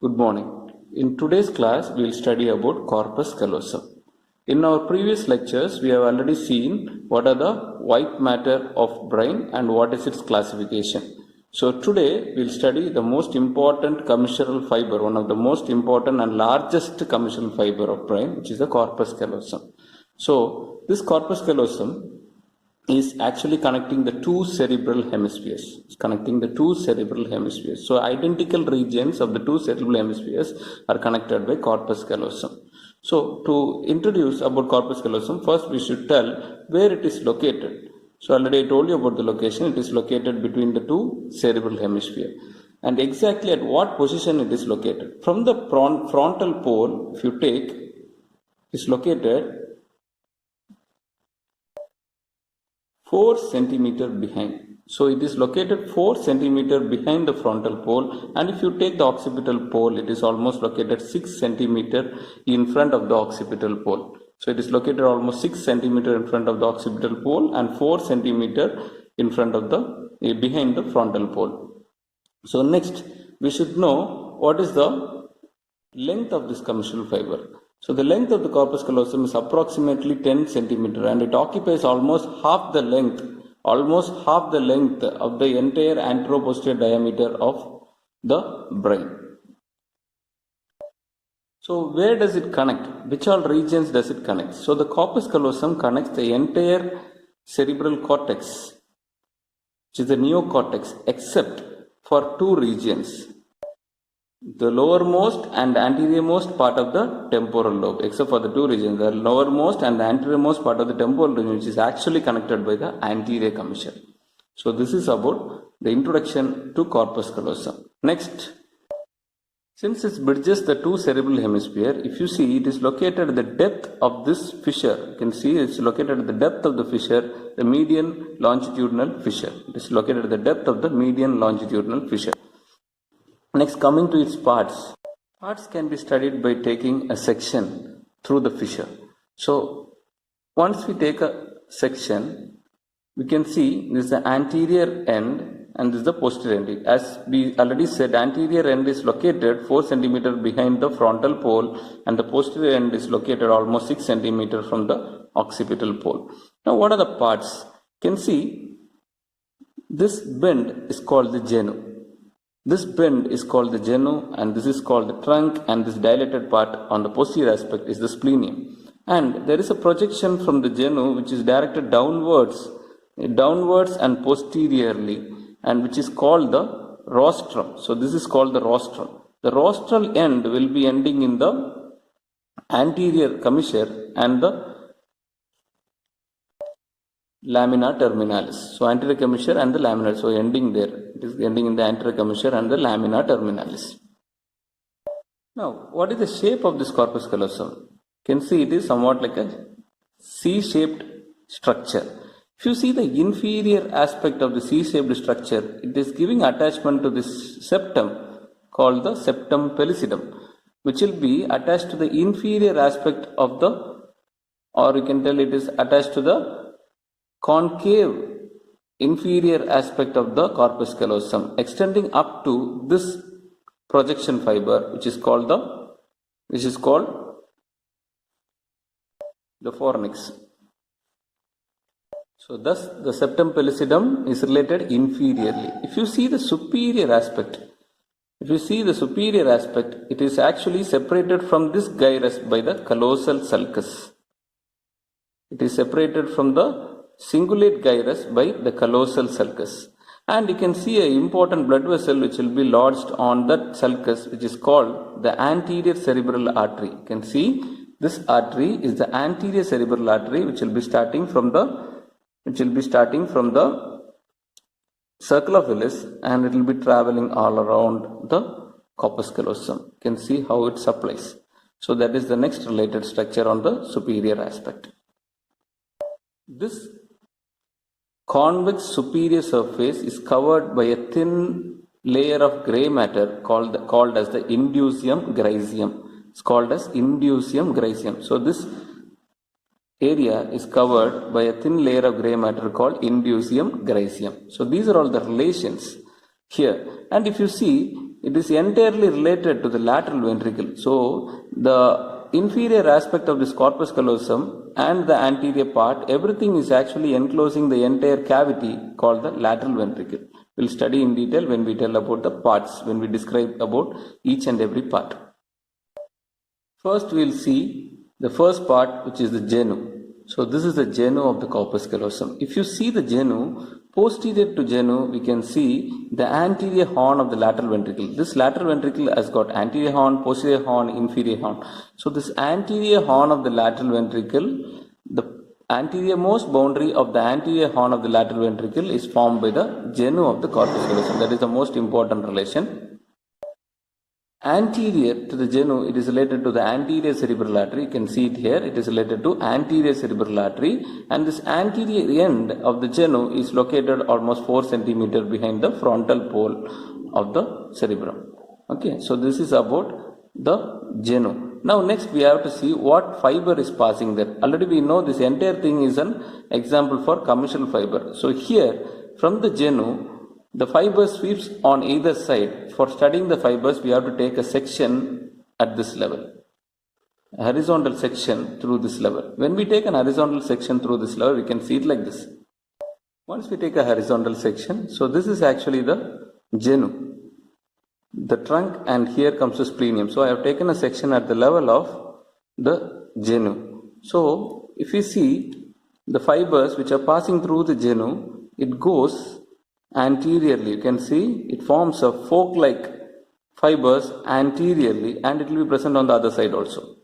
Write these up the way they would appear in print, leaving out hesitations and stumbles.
Good morning. In today's class, we will study about corpus callosum. In our previous lectures, we have already seen what are the white matter of brain and what is its classification. So today, we will study the most important commissural fiber, one of the most important and largest commissural fiber of brain, which is the corpus callosum. So this corpus callosum is actually connecting the two cerebral hemispheres. It's connecting the two cerebral hemispheres. So identical regions of the two cerebral hemispheres are connected by corpus callosum. So to introduce about corpus callosum, first we should tell where it is located. So already I told you about the location. It is located between the two cerebral hemisphere. And exactly at what position it is located. From the frontal pole, if you take, is located 4 centimeter behind. So it is located 4 centimeter behind the frontal pole, and if you take the occipital pole, it is almost located 6 centimeter in front of the occipital pole. So it is located almost 6 centimeter in front of the occipital pole and 4 centimeter in front of the behind the frontal pole. So next we should know what is the length of this commissural fiber. So the length of the corpus callosum is approximately 10 centimeter and it occupies almost half the length of the entire anteroposterior diameter of the brain. So where does it connect? Which all regions does it connect? So the corpus callosum connects the entire cerebral cortex, which is the neocortex, except for two regions. The lowermost and anteriormost part of the temporal lobe, except for the two regions, the lowermost and the anteriormost part of the temporal region, which is actually connected by the anterior commissure. So this is about the introduction to corpus callosum. Next, since it bridges the two cerebral hemisphere, if you see, it is located at the depth of this fissure. You can see it's located at the depth of the fissure, the median longitudinal fissure. It is located at the depth of the median longitudinal fissure. Next, coming to its parts. Parts can be studied by taking a section through the fissure. So, once we take a section, we can see this is the anterior end and this is the posterior end. As we already said, anterior end is located 4 cm behind the frontal pole and the posterior end is located almost 6 cm from the occipital pole. Now, what are the parts? You can see this bend is called the genu. This bend is called the genu and this is called the trunk, and this dilated part on the posterior aspect is the splenium. And there is a projection from the genu which is directed downwards and posteriorly, and which is called the rostrum. So this is called the rostrum. The rostral end will be ending in the anterior commissure and the lamina terminalis. So anterior commissure and the lamina. So ending there. It is ending in the anterior commissure and the lamina terminalis. Now, what is the shape of this corpus callosum? You can see it is somewhat like a C-shaped structure. If you see the inferior aspect of the C-shaped structure, it is giving attachment to this septum called the septum pellucidum, which will be attached to the inferior aspect of the, or you can tell it is attached to the concave inferior aspect of the corpus callosum, extending up to this projection fiber, which is called the fornix. So thus the septum pellucidum is related inferiorly. If you see the superior aspect, it is actually separated from this gyrus by the callosal sulcus. It is separated from the cingulate gyrus by the callosal sulcus, and you can see an important blood vessel which will be lodged on that sulcus, which is called the anterior cerebral artery. You can see this artery is the anterior cerebral artery, which will be starting from the circle of Willis, and it will be traveling all around the corpus callosum. You can see how it supplies. So that is the next related structure on the superior aspect. This convex superior surface is covered by a thin layer of gray matter called as the indusium graecium. It's called as indusium graecium. So this area is covered by a thin layer of gray matter called indusium graecium. So these are all the relations here. And if you see, it is entirely related to the lateral ventricle. So the inferior aspect of this corpus callosum and the anterior part, everything is actually enclosing the entire cavity called the lateral ventricle. We'll study in detail when we tell about the parts, when we describe about each and every part. First we'll see the first part, which is the genu. So this is the genu of the corpus callosum. If you see the genu, posterior to genu, we can see the anterior horn of the lateral ventricle. This lateral ventricle has got anterior horn, posterior horn, inferior horn. So this anterior horn of the lateral ventricle, the anterior most boundary of the anterior horn of the lateral ventricle is formed by the genu of the corpus callosum. That is the most important relation. Anterior to the genu, it is related to the anterior cerebral artery. You can see it here. It is related to anterior cerebral artery, and this anterior end of the genu is located almost 4 cm behind the frontal pole of the cerebrum. Okay, so this is about the genu. Now next we have to see what fiber is passing there. Already we know this entire thing is an example for commissural fiber. So here from the genu, the fiber sweeps on either side. For studying the fibers, we have to take a section at this level, a horizontal section through this level. When we take an horizontal section through this level, we can see it like this. Once we take a horizontal section, so this is actually the genu, the trunk, and here comes the splenium. So I have taken a section at the level of the genu. So if you see the fibers which are passing through the genu, it goes anteriorly. You can see it forms a fork-like fibers anteriorly, and it will be present on the other side also.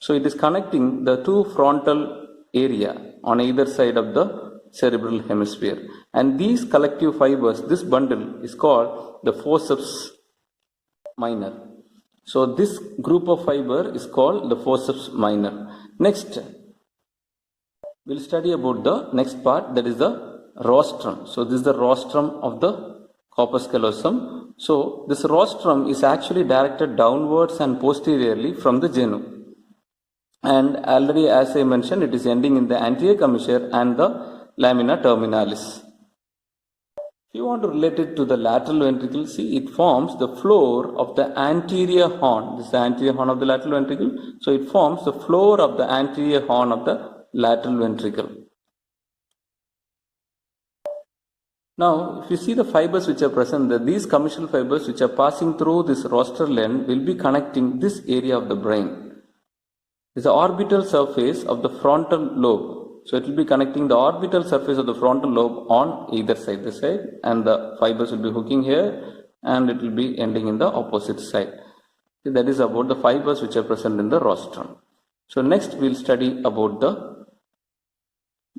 So it is connecting the two frontal area on either side of the cerebral hemisphere, and these collective fibers, this bundle is called the forceps minor. So this group of fiber is called the forceps minor. Next we'll study about the next part, that is the rostrum. So this is the rostrum of the corpus callosum. So this rostrum is actually directed downwards and posteriorly from the genu, and already as I mentioned, it is ending in the anterior commissure and the lamina terminalis. If you want to relate it to the lateral ventricle, see it forms the floor of the anterior horn. This is the anterior horn of the lateral ventricle. So it forms the floor of the anterior horn of the lateral ventricle. Now, if you see the fibers which are present, these commissural fibers which are passing through this rostral end will be connecting this area of the brain. It's the orbital surface of the frontal lobe. So it will be connecting the orbital surface of the frontal lobe on either side, this side, and the fibers will be hooking here, and it will be ending in the opposite side. So that is about the fibers which are present in the rostrum. So next we will study about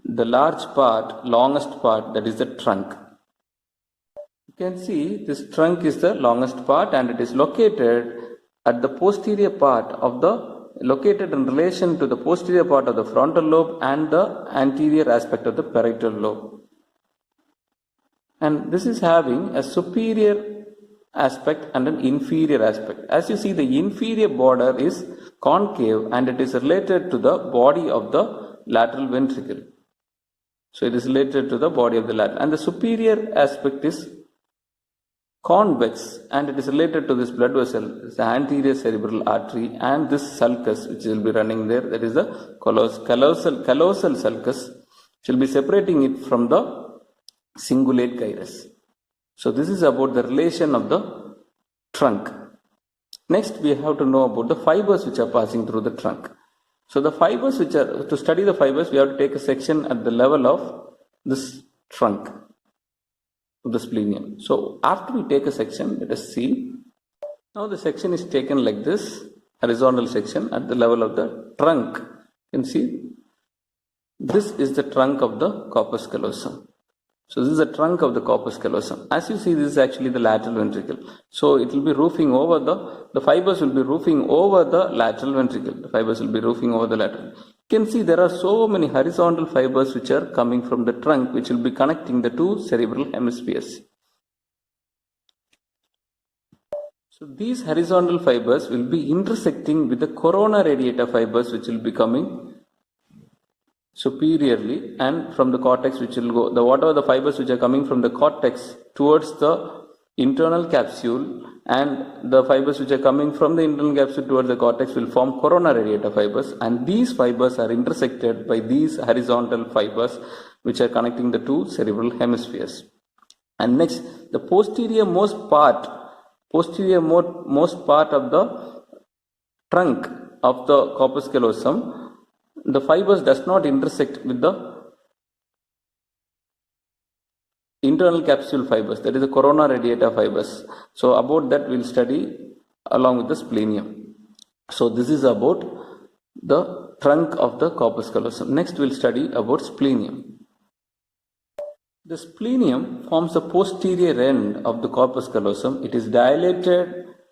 the large part, longest part, that is the trunk. You can see this trunk is the longest part, and it is located at the posterior part of the, located in relation to the posterior part of the frontal lobe and the anterior aspect of the parietal lobe. And this is having a superior aspect and an inferior aspect. As you see, the inferior border is concave, and it is related to the body of the lateral ventricle. So it is related to the body of the lateral, and the superior aspect is convex, and it is related to this blood vessel, the anterior cerebral artery, and this sulcus which will be running there, that is the callosal sulcus, which will be separating it from the cingulate gyrus. So this is about the relation of the trunk. Next we have to know about the fibers which are passing through the trunk. So the fibers which are, to study the fibers, we have to take a section at the level of this trunk of the splenium. So after we take a section, let us see. Now the section is taken like this, horizontal section at the level of the trunk. You can see this is the trunk of the corpus callosum. So this is the trunk of the corpus callosum. As you see, this is actually the lateral ventricle. So it will be roofing over the fibers will be roofing over the lateral ventricle. The fibers will be roofing over the lateral. You can see there are so many horizontal fibers which are coming from the trunk, which will be connecting the two cerebral hemispheres. So these horizontal fibers will be intersecting with the corona radiata fibers, which will be coming superiorly, and from the cortex, which will go, whatever the fibers which are coming from the cortex towards the internal capsule, and the fibers which are coming from the internal capsule towards the cortex will form corona radiata fibers, and these fibers are intersected by these horizontal fibers which are connecting the two cerebral hemispheres. And next, the posterior most part of the trunk of the corpus callosum, the fibers does not intersect with the internal capsule fibers, that is the corona radiata fibers. So about that we'll study along with the splenium. So this is about the trunk of the corpus callosum. Next we'll study about splenium. The splenium forms the posterior end of the corpus callosum. It is dilated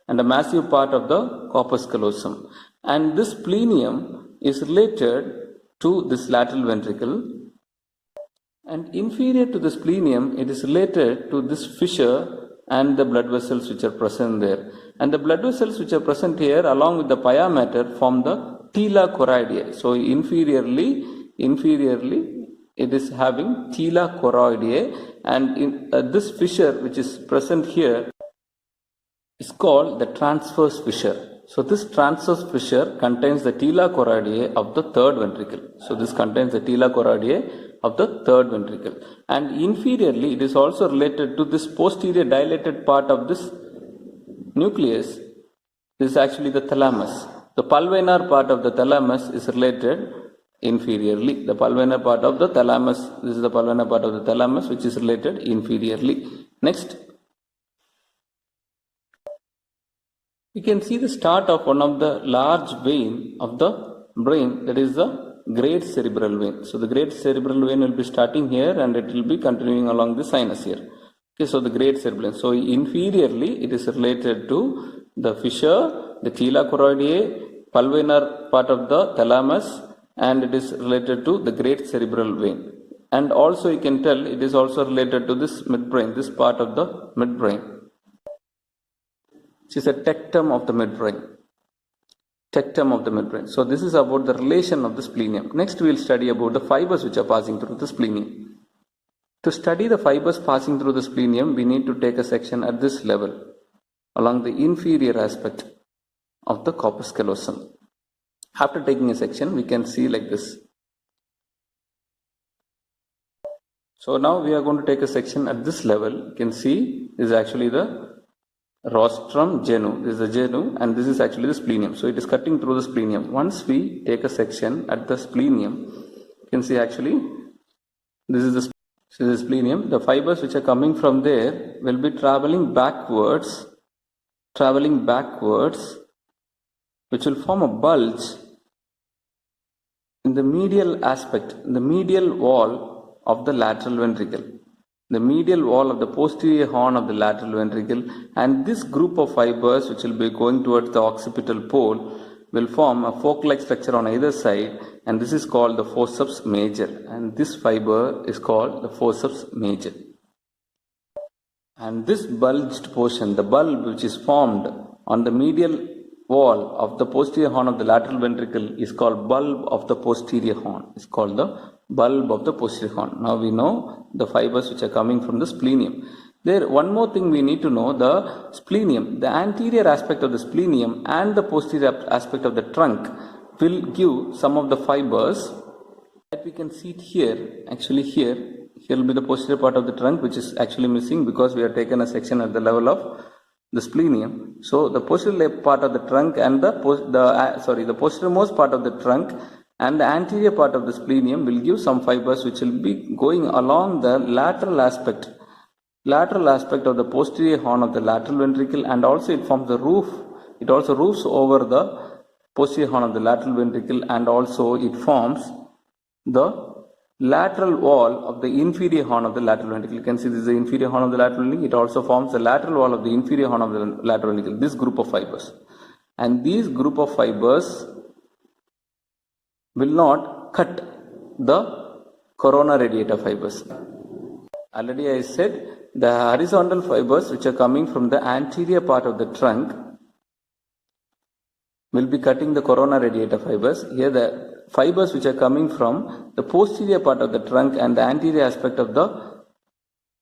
and a massive part of the corpus callosum. And this splenium is related to this lateral ventricle. And inferior to the splenium, it is related to this fissure and the blood vessels which are present there. And the blood vessels which are present here along with the pia mater form the tela choroidea. So inferiorly it is having tela choroidea, and this fissure which is present here is called the transverse fissure. So this transverse fissure contains the tela choroidea of the third ventricle. So this contains the tela choroidea of the third ventricle, and inferiorly it is also related to this posterior dilated part of this nucleus. This is actually the thalamus. The pulvinar part of the thalamus is related inferiorly. The pulvinar part of the thalamus, this is the pulvinar part of the thalamus which is related inferiorly. Next, we can see the start of one of the large vein of the brain, that is the great cerebral vein. So the great cerebral vein will be starting here and it will be continuing along the sinus here. Okay, so the great cerebral vein. So inferiorly it is related to the fissure, the tela choroidea, pulvinar part of the thalamus, and it is related to the great cerebral vein. And also you can tell it is also related to this midbrain, this part of the midbrain, which is a tectum of the midbrain. So this is about the relation of the splenium. Next we will study about the fibers which are passing through the splenium. To study the fibers passing through the splenium, we need to take a section at this level along the inferior aspect of the corpus callosum. After taking a section, we can see like this. So now we are going to take a section at this level. You can see this is actually the Rostrum, Genu. This is the Genu, and this is actually the splenium. So it is cutting through the splenium. Once we take a section at the splenium, you can see actually this is the splenium. The fibers which are coming from there will be traveling backwards, which will form a bulge in the medial aspect, in the medial wall of the lateral ventricle. The medial wall of the posterior horn of the lateral ventricle, and this group of fibers which will be going towards the occipital pole will form a fork-like structure on either side, and this is called the forceps major, and this fiber is called the forceps major. And this bulged portion, the bulb which is formed on the medial wall of the posterior horn of the lateral ventricle is called bulb of the posterior horn. It's called the bulb of the posterior horn. Now we know the fibers which are coming from the splenium. There, one more thing we need to know, the splenium, the anterior aspect of the splenium and the posterior aspect of the trunk will give some of the fibers that we can see it here. Actually here will be the posterior part of the trunk which is actually missing because we have taken a section at the level of the splenium. So the posterior part of the trunk and the posteriormost part of the trunk and the anterior part of the splenium will give some fibers which will be going along the lateral aspect of the posterior horn of the lateral ventricle, and also it forms the roof. It also roofs over the posterior horn of the lateral ventricle, and also it forms the lateral wall of the inferior horn of the lateral ventricle. You can see this is the inferior horn of the lateral ventricle. It also forms the lateral wall of the inferior horn of the lateral ventricle. This group of fibers, and these group of fibers will not cut the corona radiata fibers. Already I said the horizontal fibers which are coming from the anterior part of the trunk will be cutting the corona radiata fibers. Here the fibers which are coming from the posterior part of the trunk and the anterior aspect of the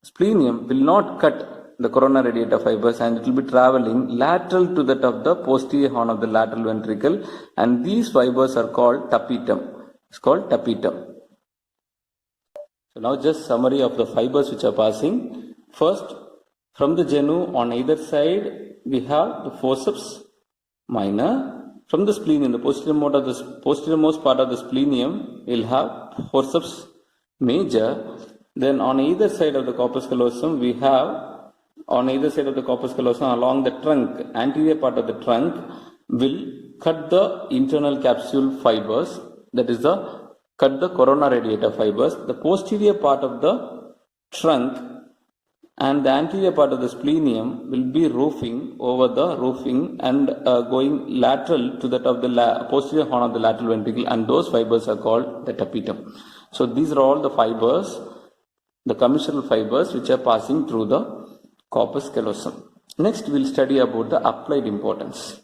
splenium will not cut the corona radiata fibers, and it will be traveling lateral to that of the posterior horn of the lateral ventricle, and these fibers are called tapetum. It's called tapetum. So now just summary of the fibers which are passing. First, from the genu on either side we have the forceps minor. From the splenium, the posteriormost part of the splenium will have forceps major. Then on either side of the corpus callosum we have, on either side of the corpus callosum along the trunk, anterior part of the trunk will cut the internal capsule fibers, that is cut the corona radiata fibers. The posterior part of the trunk and the anterior part of the splenium will be roofing over the roofing and going lateral to that of the posterior horn of the lateral ventricle, and those fibers are called the tapetum. So these are all the fibers, the commissural fibers which are passing through the corpus callosum. Next we will study about the applied importance.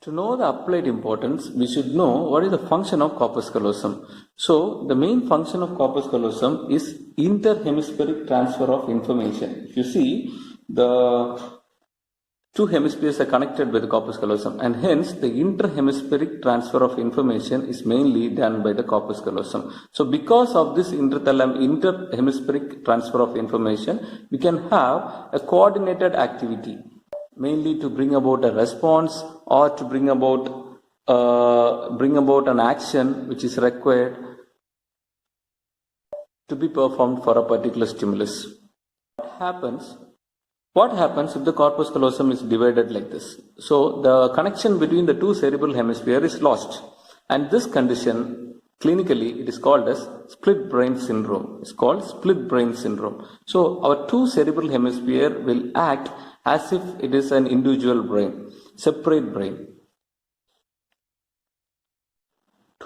To know the applied importance, we should know what is the function of corpus callosum. So, the main function of corpus callosum is interhemispheric transfer of information. If you see, the two hemispheres are connected by the corpus callosum, and hence the interhemispheric transfer of information is mainly done by the corpus callosum. So, because of this interhemispheric transfer of information, we can have a coordinated activity, mainly to bring about a response or to bring about an action which is required to be performed for a particular stimulus. What happens if the corpus callosum is divided like this? So the connection between the two cerebral hemispheres is lost, and this condition clinically it is called as split brain syndrome. It's called split brain syndrome. So our two cerebral hemisphere will act as if it is an individual brain, separate brain.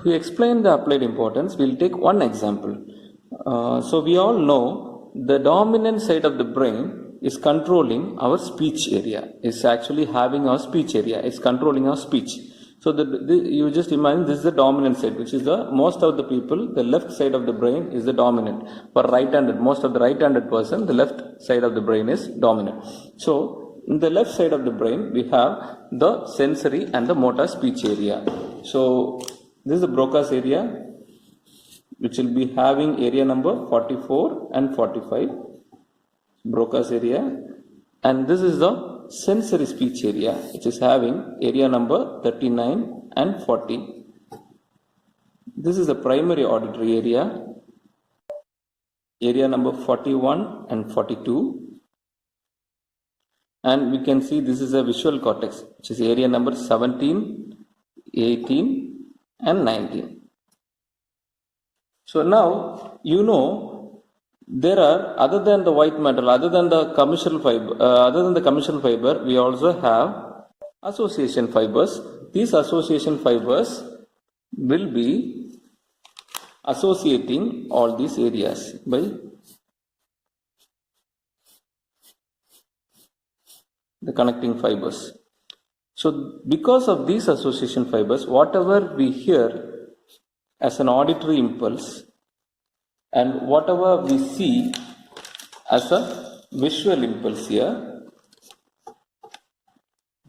To explain the applied importance, we will take one example. So we all know the dominant side of the brain is controlling our speech area. It's actually having our speech area. It's controlling our speech. So you just imagine this is the dominant side, which is most of the people, the left side of the brain is the dominant. For right-handed, most of the right-handed person, the left side of the brain is dominant. So in the left side of the brain, we have the sensory and the motor speech area. So this is the Broca's area, which will be having area number 44 and 45, Broca's area, and this is the sensory speech area, which is having area number 39 and 40. This is the primary auditory area number 41 and 42. And we can see this is a visual cortex, which is area number 17, 18 and 19. So now you know there are, other than the white matter, other than the commissural fiber, we also have association fibers. These association fibers will be associating all these areas by the connecting fibers. So because of these association fibers, whatever we hear as an auditory impulse and whatever we see as a visual impulse here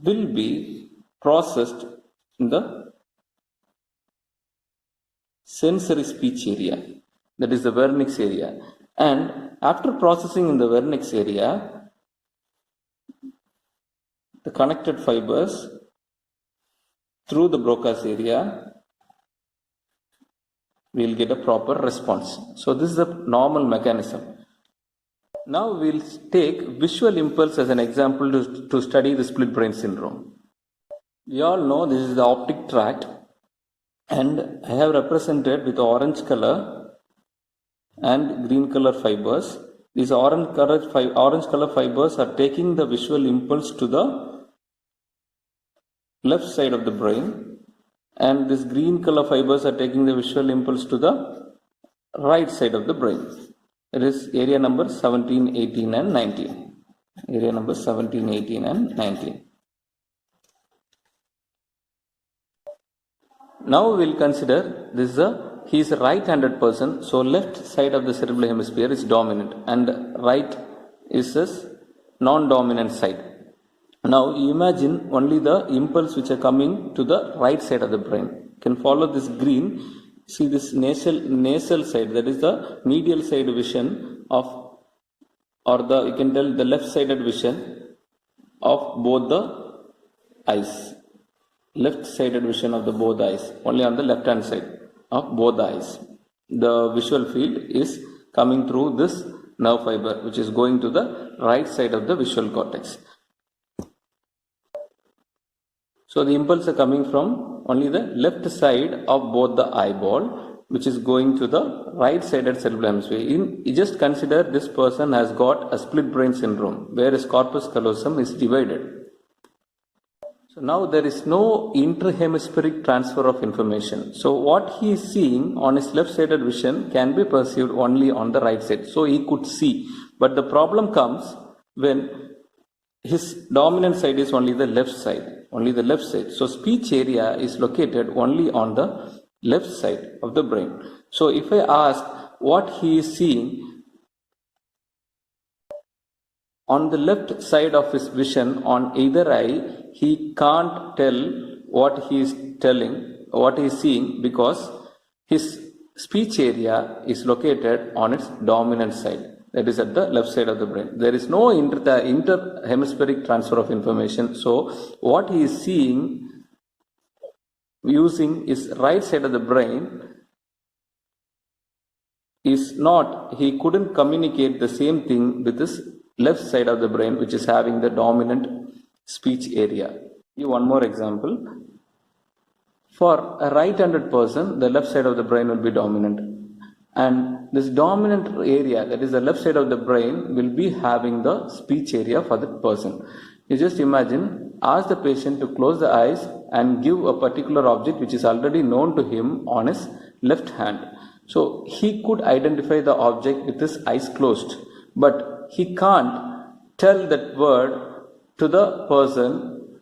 will be processed in the sensory speech area, that is the vernix area. And after processing in the vernix area, the connected fibers through the Broca's area will get a proper response. So this is a normal mechanism. Now we will take visual impulse as an example to study the split brain syndrome. We all know this is the optic tract, and I have represented with orange color and green color fibers. These orange color fibers are taking the visual impulse to the left side of the brain, and this green color fibers are taking the visual impulse to the right side of the brain. It is area number 17, 18 and 19. Area number 17, 18 and 19. Now we will consider this he is a right-handed person, so left side of the cerebral hemisphere is dominant and right is his non-dominant side. Now you imagine only the impulse which are coming to the right side of the brain. You can follow this green. See this nasal side, that is the medial side vision of, or the, you can tell, the left sided vision of both the eyes. Left sided vision of the both eyes, only on the left hand side of both the eyes. The visual field is coming through this nerve fiber which is going to the right side of the visual cortex. So the impulse are coming from only the left side of both the eyeball, which is going to the right sided cerebral hemisphere. You just consider this person has got a split brain syndrome, whereas corpus callosum is divided. So now there is no interhemispheric transfer of information. So what he is seeing on his left sided vision can be perceived only on the right side. So he could see. But the problem comes when his dominant side is only the left side. Only the left side. So speech area is located only on the left side of the brain. So if I ask what he is seeing on the left side of his vision on either eye, he can't tell what he is telling, what he is seeing, because his speech area is located on its dominant side. That is at the left side of the brain. There is no interhemispheric transfer of information. So what he is seeing using his right side of the brain is not, he couldn't communicate the same thing with his left side of the brain, which is having the dominant speech area. Give one more example. For a right-handed person, the left side of the brain will be dominant. And this dominant area, that is the left side of the brain, will be having the speech area for that person. You just imagine, ask the patient to close the eyes and give a particular object which is already known to him on his left hand. So he could identify the object with his eyes closed, but he can't tell that word to the person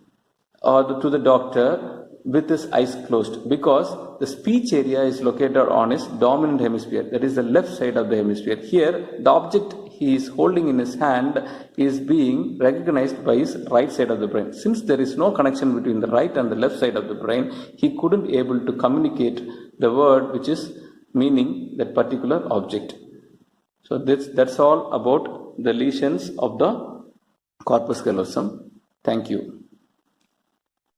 or to the doctor with his eyes closed, because the speech area is located on his dominant hemisphere, that is the left side of the hemisphere. Here the object he is holding in his hand is being recognized by his right side of the brain. Since there is no connection between the right and the left side of the brain, he couldn't able to communicate the word which is meaning that particular object. So that's all about the lesions of the corpus callosum. Thank you.